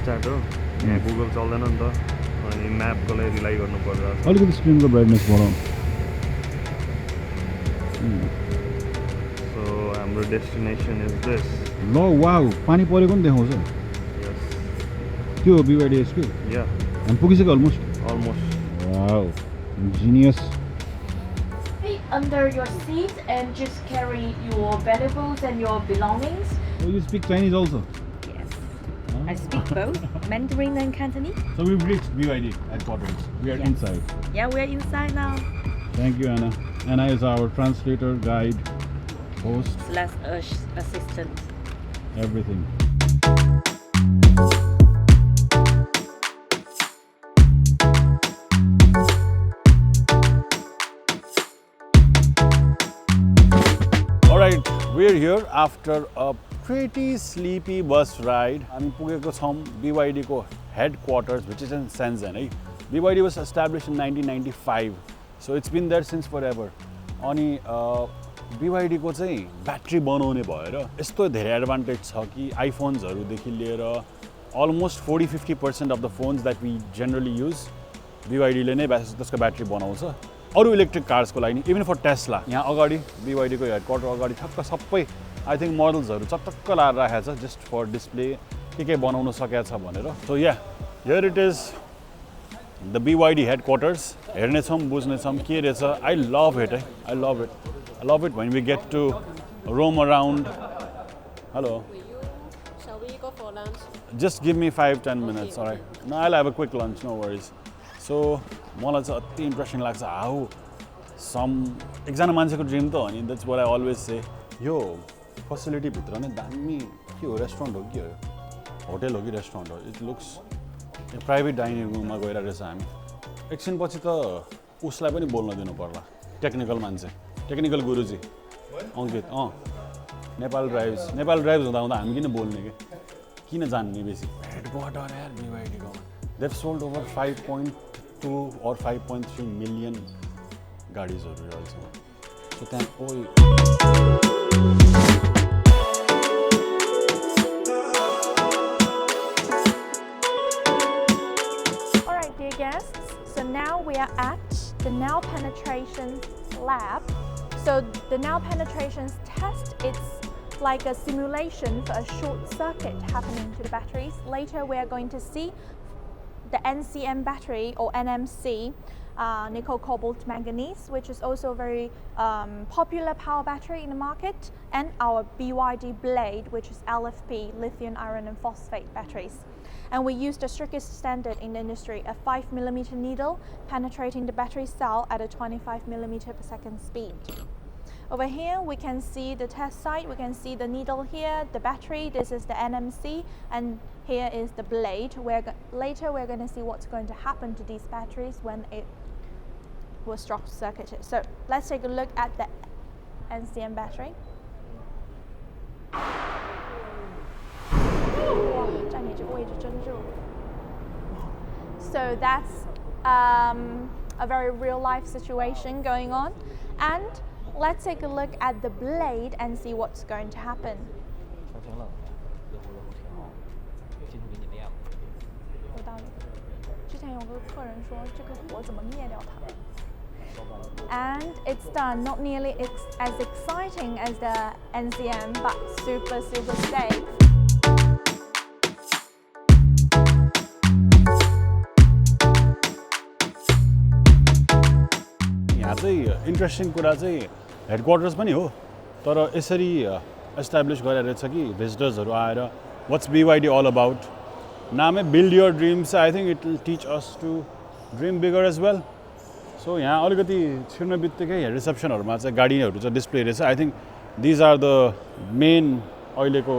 Start हो यहाँ Google चल्दैन नि त अनि म्यापको लागि रिलाइ गर्नुपर्छ अलिकति स्क्रिनको ब्राइटनेस बढाउँ सो हाम्रो डेस्टिनेसन इज दिस ल वाउ पानी परेको नि देखाउँछ यस त्यो BYD यसको या हामी पुगिसक्यो almost wow genius under your seat and just carry your valuables and your belongings. Oh, you speak Chinese also? Yes. I speak both Mandarin and Cantonese. So we've reached BYD Headquarters. We are inside. Yeah, we're inside now. Thank you, Anna. Anna is our translator, guide, host. / assistant. Everything. Alright, we're here after a pretty sleepy bus ride. हामी पुगेको छौं BYD को headquarters, which is in Shenzhen. BYD was established in 1995, so it's been there since forever. अनि BYD को चाहिँ battery बनाउने भएर यस्तो धेरै एडभान्टेज छ कि आइफोन्सहरुदेखि लिएर almost 40-50% of the phones that we generally use BYD ले नै त्यसको ब्याट्री बनाउँछ अरु इलेक्ट्रिक कार्सको लागि इभन फर टेस्ला यहाँ अगाडि BYD को हेडक्वार्टर अगाडि ठक्क सबै आई थिंक मोडल्सहरु चटक्क लाएर राखेको छ जस्ट फर डिस्प्ले के बनाउन सकेको छ भनेर so yeah here it is the BYD headquarters हेर्ने छौं बुझ्ने छौं के रहेछ I love it I love it when we get to roam around hello Shall we go for lunch? just give me 5-10 minutes alright no I'll have a quick lunch no worries so मलाई चाहिँ अति interesting लाग्छ how some एकजना मान्छेको dream त हो नि that's what I always से यो फेसिलिटी भित्र नै दामी के हो रेस्टुरेन्ट हो कि होटल हो कि रेस्टुरेन्ट हो इट लुक्स प्राइभेट डाइनिङ रुममा गएर रहेछ हामी एकछिनपछि त उसलाई पनि बोल्न दिनु पर्ला टेक्निकल मान्छे टेक्निकल गुरुजी अङ्कित नेपाल ड्राइभ्स हुँदा हामी किन बोल्ने किन जान्ने बेसी हेडक्वार्टर यार BYD को they've sold over 5.2 or 5.3 million गाडीजहरु रहेछ सो त्यहाँ Alright, dear guests, so now we are at the now penetration lab. So the now penetrations test, it's like a simulation for a short circuit happening to the batteries. Later we are going to see the NCM battery or NMC, nickel cobalt manganese, which is also a very popular power battery in the market, and our BYD Blade, which is LFP, lithium iron and phosphate batteries. And we use the strictest standard in the industry, a 5mm needle penetrating the battery cell at a 25mm per second speed. Over here we can see the test site, we can see the needle here, the battery, this is the NMC, and here is the blade. Later we're going to see what's going to happen to these batteries when it was short circuited. So let's take a look at the NCM battery. So that's a very real life situation going on, and let's take a look at the blade and see what's going to happen. And it's done. Not nearly as exciting as the NCM, but super safe. यहाँ चाहिँ interesting कुरा चाहिँ headquarters पनि हो तर यसरी establish गरेर छ कि भिजिटर्सहरु आएर व्हाट्स BYD all about नामै build your dreams I think it will teach us to dream bigger as well so यहाँ अलिकति छिर्ने बित्तिकै रिसेप्सनहरुमा चाहिँ गाडीहरु चाहिँ डिस्प्ले रहेछ I think these are the main अहिलेको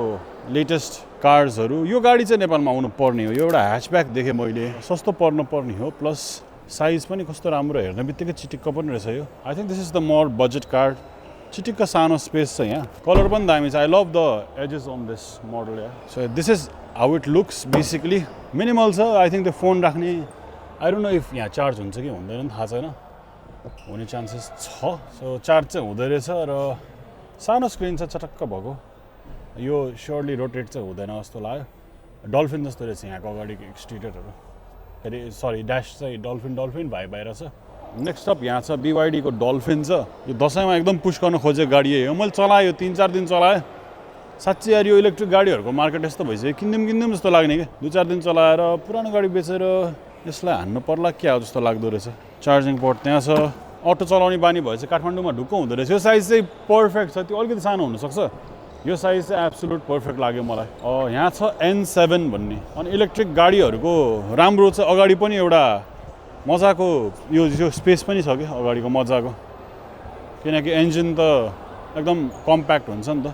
लेटेस्ट कार्सहरु यो गाडी चाहिँ नेपालमा आउनु पर्ने हो यो एउटा ह्याचब्याक देखे मैले सस्तो पर्न पर्ने हो प्लस साइज पनि कस्तो राम्रो हेर्ने बित्तिकै चिटिक्क पनि रहेछ यो I think this is the more budget car चिटिक्क सानो स्पेस छ यहाँ कलर पनि दामी छ I love the edges on this model yeah so this is how it looks basically minimal छ आई थिंक द फोन राख्ने आई डोन्ट नो इफ यहाँ चार्ज हुन्छ कि हुँदैन थाहा छैन हुने चान्सेस छ सो चार्ज चाहिँ हुँदै रहेछ र सानो स्क्रिन छ चटक्क भएको यो स्योरली रोटेट चाहिँ हुँदैन जस्तो लाग्यो डल्फिन जस्तो रहेछ यहाँको अगाडिको एक्सटिरियरहरू फेरि सरी ड्यास चाहिँ डल्फिन भाइ बाहिर छ नेक्स्ट अप यहाँ छ BYD को डल्फिन छ यो दसैँमा एकदम पुस गर्न खोजेको गाडी हो मैले चलाएँ 3-4 दिन चलाएँ साँच्चै यार यो इलेक्ट्रिक गाडीहरूको मार्केट यस्तो भइसक्यो किनिदिउँ जस्तो लाग्ने क्या 2-4 दिन चलाएर पुरानो गाडी बेचेर यसलाई हान्नु पर्ला क्या हो जस्तो लाग्दो रहेछ चार्जिङ पोर्ट त्यहाँ छ अटो चलाउने बानी भएछ काठमाडौँमा ढुक्क हुँदो रहेछ यो साइज चाहिँ पर्फेक्ट छ त्यो अलिकति सानो हुनसक्छ यो साइज चाहिँ एब्सोल्युट पर्फेक्ट लाग्यो मलाई यहाँ छ N7 भन्ने अनि इलेक्ट्रिक गाडीहरूको राम्रो छ अगाडि पनि एउटा मजाको यो स्पेस पनि छ कि अगाडिको मजाको किनकि इन्जिन त एकदम कम्प्याक्ट हुन्छ नि त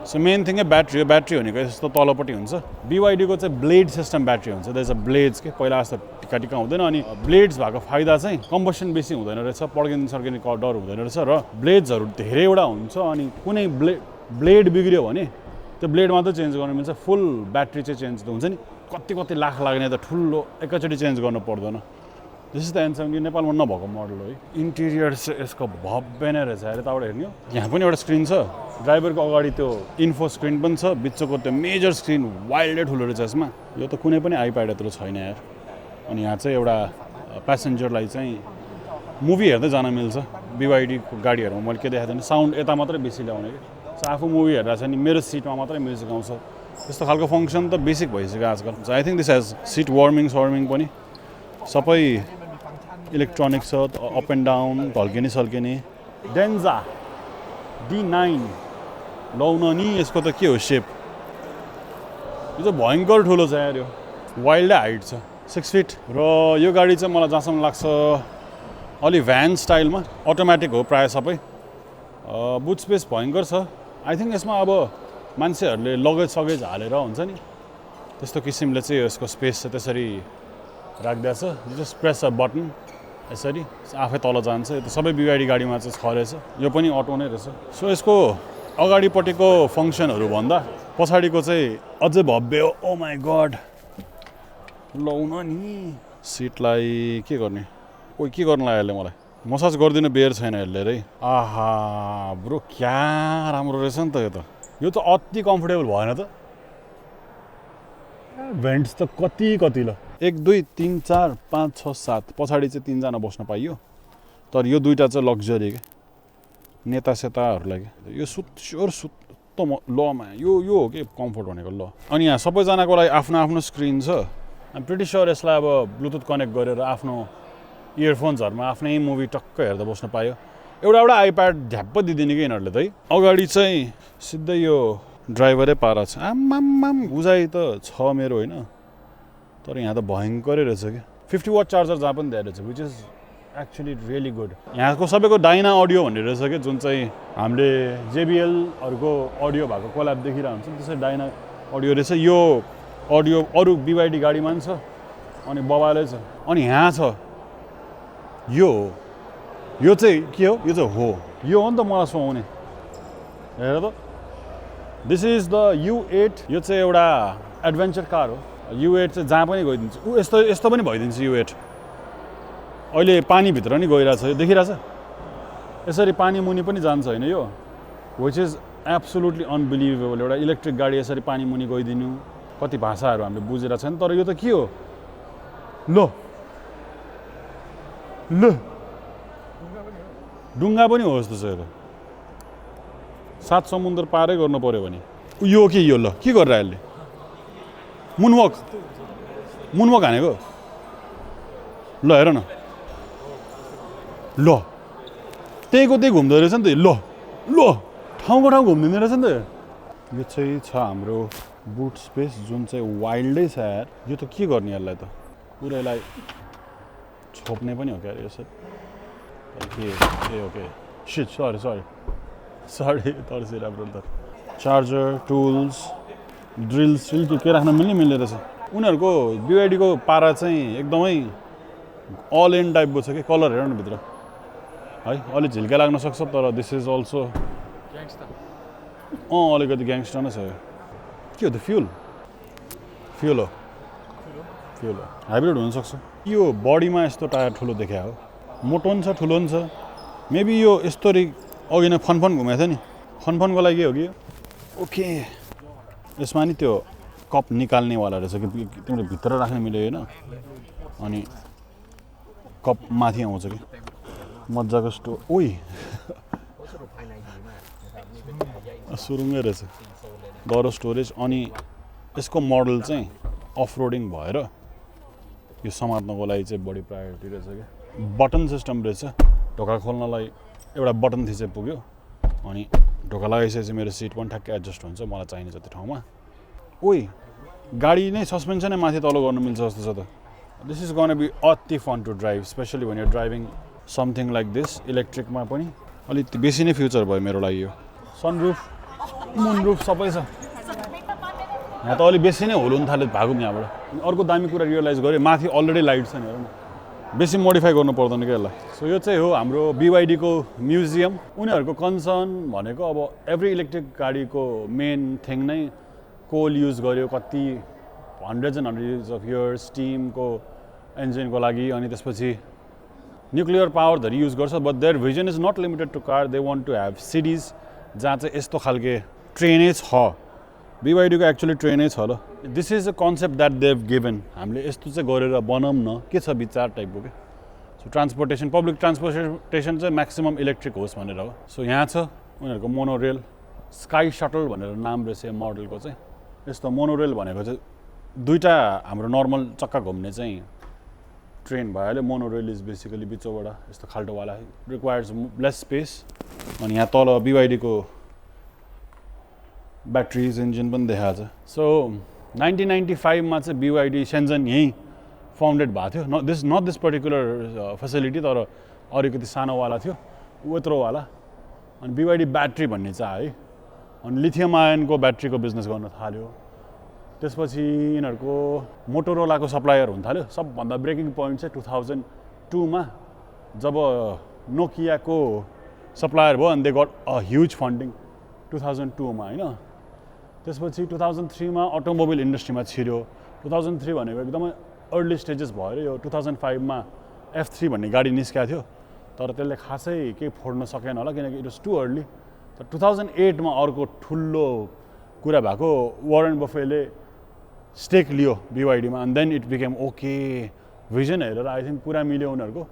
सो मेन थिङ ब्याट्री भनेको यस्तो तलपट्टि हुन्छ BYD को चाहिँ ब्लेड सिस्टम ब्याट्री हुन्छ त्यसमा ब्लेड्स के पहिला जस्तो टिका हुँदैन अनि ब्लेड्स भएको फाइदा चाहिँ कम्बसन बेसी हुँदैन रहेछ पड्किने सर्किने डर हुँदैन रहेछ र ब्लेड्सहरू धेरैवटा हुन्छ अनि कुनै ब्लेड बिग्रियो भने त्यो ब्लेड मात्रै चेन्ज गर्नु मिल्छ फुल ब्याट्री चाहिँ चेन्ज हुन्छ नि कति लाख लाग्ने त ठुलो एकैचोटि चेन्ज गर्नु पर्दैन दिस इज द N7 नेपालमा नभएको मोडल हो है इन्टिरियर चाहिँ यसको भव्य नै रहेछ अरे यताबाट हेर्ने हो यहाँ पनि एउटा स्क्रिन छ ड्राइभरको अगाडि त्यो इन्फो स्क्रिन पनि छ बिचको त्यो मेजर स्क्रिन वाइल्डै ठुलो रहेछ यसमा यो त कुनै पनि आइप्याड यत्रो छैन यार अनि यहाँ चाहिँ एउटा प्यासेन्जरलाई चाहिँ मुभी हेर्दै जान मिल्छ BYD को गाडीहरूमा मैले के देखाएको थिएँ साउन्ड यता मात्रै बेसी ल्याउने कि सो आफू मुभी हेरेर चाहिँ नि मेरो सिटमा मात्रै म्युजिक आउँछ त्यस्तो खालको फङ्सन त बेसिक भइसक्यो आजकल so I think this has seat warming पनि सबै इलेक्ट्रोनिक छ अप एन्ड डाउन ढल्किने सल्किने डेन्जा D9 लाउन नि यसको त के हो सेप यो चाहिँ भयङ्कर ठुलो छ यार यो वाइल्डै हाइट छ 6 फिट र यो गाडी चाहिँ मलाई जहाँसम्म लाग्छ अलि भ्यान स्टाइलमा अटोमेटिक हो प्रायः सबै बुट स्पेस भयङ्कर छ आई थिङ्क यसमा अब मान्छेहरूले लगेज हालेर हुन्छ नि त्यस्तो किसिमले चाहिँ यसको स्पेस चाहिँ त्यसरी राख्दैछ जस्ट प्रेस अ बटन यसरी आफै तल जान्छ यो त सबै BYD गाडीमा चाहिँ छ रहेछ यो पनि अटो नै रहेछ सो यसको अगाडिपट्टिको फङ्सनहरू भन्दा पछाडिको चाहिँ अझै भव्य हो ओ माई गड लाउन नि सिटलाई के गर्ने कोही के गर्नु लाग्यो यसले मलाई मसाज गरिदिनु बेर छैन यसले रे आहा ब्रो क्या राम्रो रहेछ नि त यो त अति कम्फर्टेबल भएन त भेन्ट्स त कति ल 1 2 3 4 5 6 7 पछाडि चाहिँ 3 जना बस्न पाइयो तर यो दुईटा चाहिँ लग्जरी के नेता सेताहरूलाई यो सुत्तो लमा यो हो कि कम्फर्ट भनेको ल अनि यहाँ सबैजनाको लागि आफ्नो स्क्रिन छ आइम प्रिटी स्योर यसलाई अब ब्लुटुथ कनेक्ट गरेर आफ्नो इयरफोन्सहरुमा आफ्नै मुभी टक्क हेर्दा बस्न पायो एउटा आइप्याड झ्याप्प दिदिने के यिनीहरूले त अगाडि चाहिँ सिधै यो ड्राइभरै पारा छ आम्माम उजाइ त छ मेरो होइन तर यहाँ त भयङ्करै रहेछ कि 50 वाट चार्जर जहाँ पनि दिएर रहेछ which is actually really good यहाँको सबैको डाइना अडियो भन्ने रहेछ कि जुन चाहिँ हामीले JBLहरूको अडियो भएको कोल्याब देखिरहेको हुन्छ त्यसै डाइना अडियो रहेछ यो अडियो अरू BYD गाडीमा पनि छ अनि बबाले छ अनि यहाँ छ यो चाहिँ के हो यो चाहिँ हो नि त मलाई सुहाउने हेर त दिस इज द U8 यो चाहिँ एउटा एडभेन्चर कार हो U8 चाहिँ जहाँ पनि गइदिन्छ यस्तो पनि भइदिन्छ U8 अहिले पानीभित्र नि गइरहेछ यो देखिरहेछ यसरी पानी मुनि पनि जान्छ होइन यो विच इज एब्सोल्युटली अनबिलिभेबल एउटा इलेक्ट्रिक गाडी यसरी पानी मुनि गइदिनु कति भाषाहरू हामीले बुझेर छैन तर यो त के हो ल डुङ्गा पनि हो जस्तो छ यो त 7 समुद्र पारै गर्नु पर्यो भने यो के यो ल के गरेर यसले मुनवक हानेको ल हेर न ल त्यहीको त्यही घुम्दो रहेछ नि त ल ठाउँको ठाउँ घुम्दिँदो रहेछ नि त यो चाहिँ छ हाम्रो बुट स्पेस जुन चाहिँ वाइल्डै छ यार यो त के गर्ने यसलाई त पुरैलाई छोप्ने पनि हो क्या यसरी ओके शिट सरी तर्सी राम्रो त चार्जर टुल्स ड्रिल के राख्न मिल्ने रहेछ उनीहरूको BYD को पारा चाहिँ एकदमै अल इन टाइपको छ कि कलर हेर्नु भित्र है अलि झिल्का लाग्न सक्छ तर दिस इज अल्सो अलिकति ग्याङ्स्टर नै छ के हो त फ्युल हो हाइब्रिड हुनसक्छ यो बडीमा यस्तो टायर ठुलो देखा हो मोटो पनि छ ठुलो पनि छ मेबी यो यस्तोरी अघि नै फनफन घुमेको थियो नि फनफनको लागि हो कि ओके यसमा नि त्यो कप निकाल्नेवाला रहेछ कि तिमीले भित्र राख्न मिल्यो होइन अनि कप माथि आउँछ कि मजाको स्टोर ओइ सुरुङ्गै रहेछ दरो स्टोरेज अनि यसको मोडल चाहिँ अफ रोडिङ भएर यो समात्नको लागि चाहिँ बढी प्रायोरिटी रहेछ क्या बटन सिस्टम रहेछ ढोका खोल्नलाई एउटा बटन थिचे पुग्यो अनि ढोका लगाइसकेपछि मेरो सिट पनि ठ्याक्कै एडजस्ट हुन्छ मलाई चाहिने जति ठाउँमा ओइ गाडी नै सस्पेन्सनै माथि तल गर्नु मिल्छ जस्तो छ त दिस इज गोना बी अति fun to drive especially when you're driving something like this इलेक्ट्रिकमा पनि अलिक बेसी नै फ्युचर भयो मेरो लागि यो सनरुफ मुनरुफ सबै छ यहाँ त अलिक बेसी नै हुन थाल्यो भागौँ यहाँबाट अनि अर्को दामी कुरा रियलाइज गरेँ माथि अलरेडी लाइट छ नि हेर न बेसी मोडिफाई गर्नु पर्दैन क्या यसलाई सो यो चाहिँ हो हाम्रो BYD को म्युजियम उनीहरूको कन्सर्न भनेको अब एभ्री इलेक्ट्रिक गाडीको मेन थिङ नै कोल युज गर्यो कति hundreds and hundreds of years स्टिमको इन्जिनको लागि अनि त्यसपछि न्युक्लियर पावर धरि युज गर्छ but their vision is not limited to car they want to have cities जहाँ चाहिँ यस्तो खालके ट्रेनै छ BYD को एक्चुअली ट्रेनै छ ल this is a concept that they've given हामीले यस्तो चाहिँ गरेर बनाऊँ न के छ विचार टाइपको के सो ट्रान्सपोर्टेसन पब्लिक ट्रान्सपोर्टेसन चाहिँ म्याक्सिमम इलेक्ट्रिक होस् भनेर हो सो यहाँ छ उनीहरूको मोनोरेल स्काई सटल भनेर नाम रहेछ यो मोडलको चाहिँ यस्तो मोनोरेल भनेको चाहिँ दुईवटा हाम्रो नर्मल चक्का घुम्ने चाहिँ ट्रेन भइहाल्यो मोनोरेल इज बेसिकली बिचौबाट यस्तो खाल्टोवाला रिक्वायर्स लेस स्पेस अनि यहाँ तल BYD को ब्याट्रिज इन्जिन पनि देखाएको छ सो 1995 मा चाहिँ BYD Shenzhen यहीँ फाउन्डेड भएको थियो नट दिस पर्टिकुलर फेसिलिटी तर अलिकति सानोवाला थियो यत्रोवाला अनि BYD ब्याट्री भन्ने चाहिँ आयो अनि लिथियम आयनको ब्याट्रीको बिजनेस गर्न थाल्यो त्यसपछि यिनीहरूको मोटोरोलाको सप्लायर हुन थाल्यो सबभन्दा ब्रेकिङ पोइन्ट चाहिँ 2002 मा जब नोकियाको सप्लायर भयो अनि they got a huge funding 2002 मा होइन त्यसपछि 2003 मा अटोमोबाइल इन्डस्ट्रीमा छिर्यो 2003 भनेको एकदमै अर्ली स्टेजेस भएर यो 2005 मा F3 भन्ने गाडी निस्केको थियो तर त्यसले खासै केही फोड्न सकेन होला किनकि इट वाज टु अर्ली तर 2008 मा अर्को ठुलो कुरा भएको वारेन बफेले स्टेक लियो BYD मा and then it became okay vision हेरेर आई थिङ्क पुरा मिल्यो उनीहरूको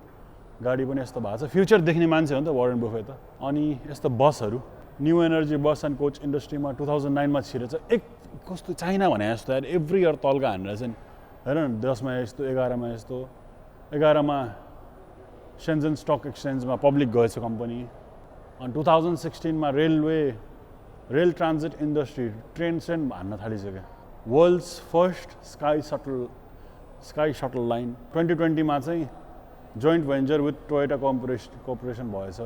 गाडी पनि यस्तो भएको छ फ्युचर देख्ने मान्छे हो नि त वारेन बफे त अनि यस्तो बसहरू new energy bus and coach इन्डस्ट्रीमा 2009 मा छिरेछ एक कस्तो चाइना भने जस्तो यार एभ्री इयर तल्का हानेर चाहिँ हेर न 10 मा यस्तो 11 मा यस्तो 11 मा शेन्जन स्टक एक्सचेन्जमा पब्लिक गएछ कम्पनी अनि 2016 मा रेल ट्रान्जिट इन्डस्ट्री ट्रेन सेन हान्न थालिसक्यो world's first sky shuttle line 2020 मा चाहिँ joint venture with Toyota corporation भएछ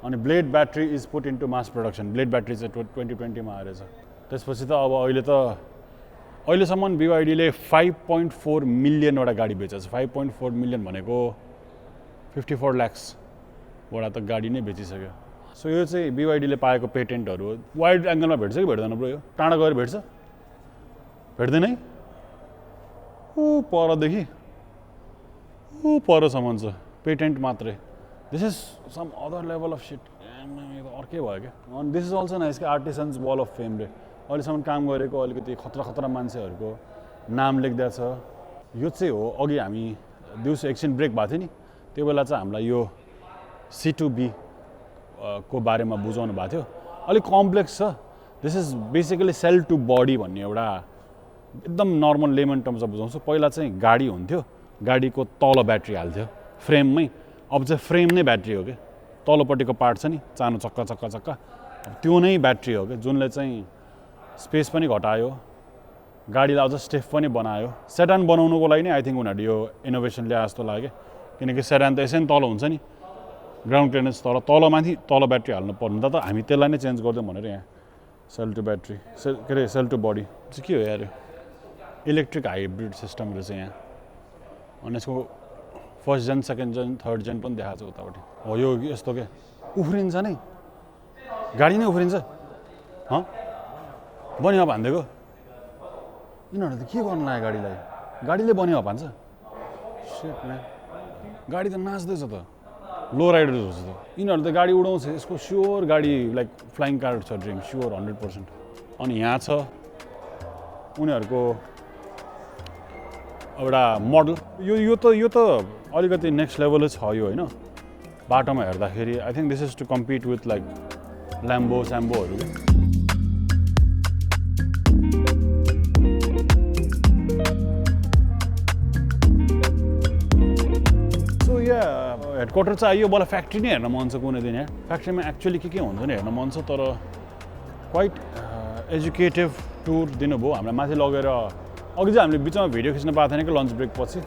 अनि blade battery is put into mass production blade battery चाहिँ 2020 मा आएछ त्यसपछि त अब अहिलेसम्म BYD ले 5.4 मिलियनवटा गाडी बेचेको छ 5.4 मिलियन भनेको 54 लाख्स वटा त गाडी नै बेचिसक्यो सो यो चाहिँ BYD ले पाएको पेटेन्टहरू हो वाइड एङ्गलमा भेट्छ कि भेट्दैन ब्रो यो टाढा गएर भेट्छ भेट्दैन है ऊ परदेखि ऊ परसम्म छ पेटेन्ट मात्रै this is some other level of seat अर्कै भयो क्या अनि दिस इज अल्सो नाइस कि आर्टिसन्स वल अफ फेम रे अहिलेसम्म काम गरेको अलिकति खतरा मान्छेहरूको नाम लेख्दा छ यो चाहिँ हो अघि हामी दिउँसो एकछिन ब्रेक भएको थियो नि त्यो बेला चाहिँ हामीलाई यो C2B को बारेमा बुझाउनु भएको थियो अलिक कम्प्लेक्स छ this is basically cell to body भन्ने एउटा एकदम नर्मल लेमन टर्म्समा बुझाउँछु पहिला चाहिँ गाडी हुन्थ्यो गाडीको तल ब्याट्री हाल्थ्यो फ्रेममै अब चाहिँ फ्रेम नै ब्याट्री हो कि तलपट्टिको पार्ट छ नि सानो चक्का त्यो नै ब्याट्री हो कि जुनले चाहिँ स्पेस पनि घटायो गाडीलाई अझ स्टेफ पनि बनायो सेडान बनाउनुको लागि नै आई थिङ्क उनीहरूले यो इनोभेसन ल्याए जस्तो लाग्यो किनकि सेडान त यसै नि तल हुन्छ नि ग्राउन्ड क्लियरेन्स तलमाथि तल ब्याट्री हाल्नु पर्नु त हामी त्यसलाई नै चेन्ज गरिदिउँ भनेर यहाँ सेल टु ब्याट्री के अरे सेल टु बडी चाहिँ के हो यार इलेक्ट्रिक हाइब्रिड सिस्टम रहेछ यहाँ अनि यसको फर्स्ट जेन सेकेन्ड जेन थर्ड जेन पनि देखाएको छ उतापट्टि हो यो यस्तो के उफ्रिन्छ नै गाडी नै उफ्रिन्छ बनिया भानिदिएको यिनीहरूले त के गर्नु लाग्यो गाडीलाई गाडीले बनिया भान्छ सेट म्यान गाडी त नाच्दैछ त लो राइडर्स त यिनीहरूले त गाडी उडाउँछ यसको स्योर गाडी लाइक फ्लाइङ कार छ ड्रिम स्योर 100% अनि यहाँ छ उनीहरूको एउटा मोडल यो त अलिकति नेक्स्ट लेभलै छ यो होइन बाटोमा हेर्दाखेरि I think this is to compete with like स्याम्बोहरू सो या हेडक्वार्टर चाहिँ आइयो मलाई फ्याक्ट्री नै हेर्न मन छ कुनै दिन यहाँ फ्याक्ट्रीमा एक्चुअली के हुन्छ नि हेर्न मन छ तर क्वाइट एजुकेटिभ टुर दिनुभयो हामीलाई माथि लगेर अघि चाहिँ हामीले बिचमा भिडियो खिच्न पाएको थिएन कि लन्च ब्रेक पछि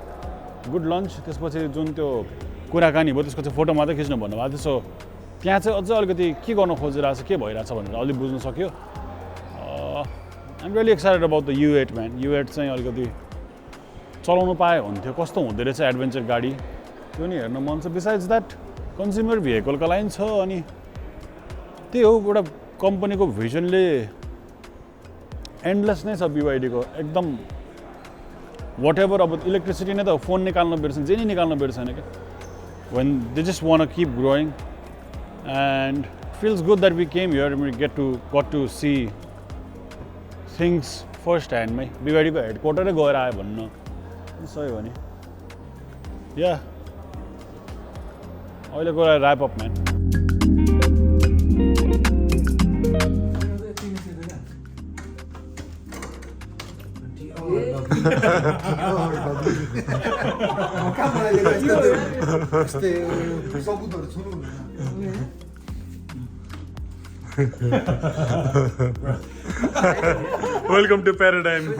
गुड लन्च त्यसपछि जुन त्यो कुराकानी भयो त्यसको चाहिँ फोटो मात्रै खिच्नु भन्नुभएको थियो सो त्यहाँ चाहिँ अझै अलिकति के गर्न खोजिरहेको छ के भइरहेछ भनेर अलिक बुझ्न सक्यो I'm really excited about the U8 man U8 चाहिँ अलिकति चलाउनु पाए हुन्थ्यो कस्तो हुँदो रहेछ एडभेन्चर गाडी त्यो नि हेर्न मन छ बिसाइड्स द्याट कन्ज्युमर भेहिकलको लागि छ अनि त्यही हो एउटा कम्पनीको भिजनले एन्डलेस नै छ BYD को एकदम वाट एभर अब इलेक्ट्रिसिटी नै त फोन निकाल्न बिर्सन जे नि निकाल्न बिर्सन क्या when they just want to keep growing and feels good that we came here and we got to see things first hand my BYD को headquarter गएर आयो भन्न सही हो नि या अहिले गएर rap up man Welcome to Paradigm.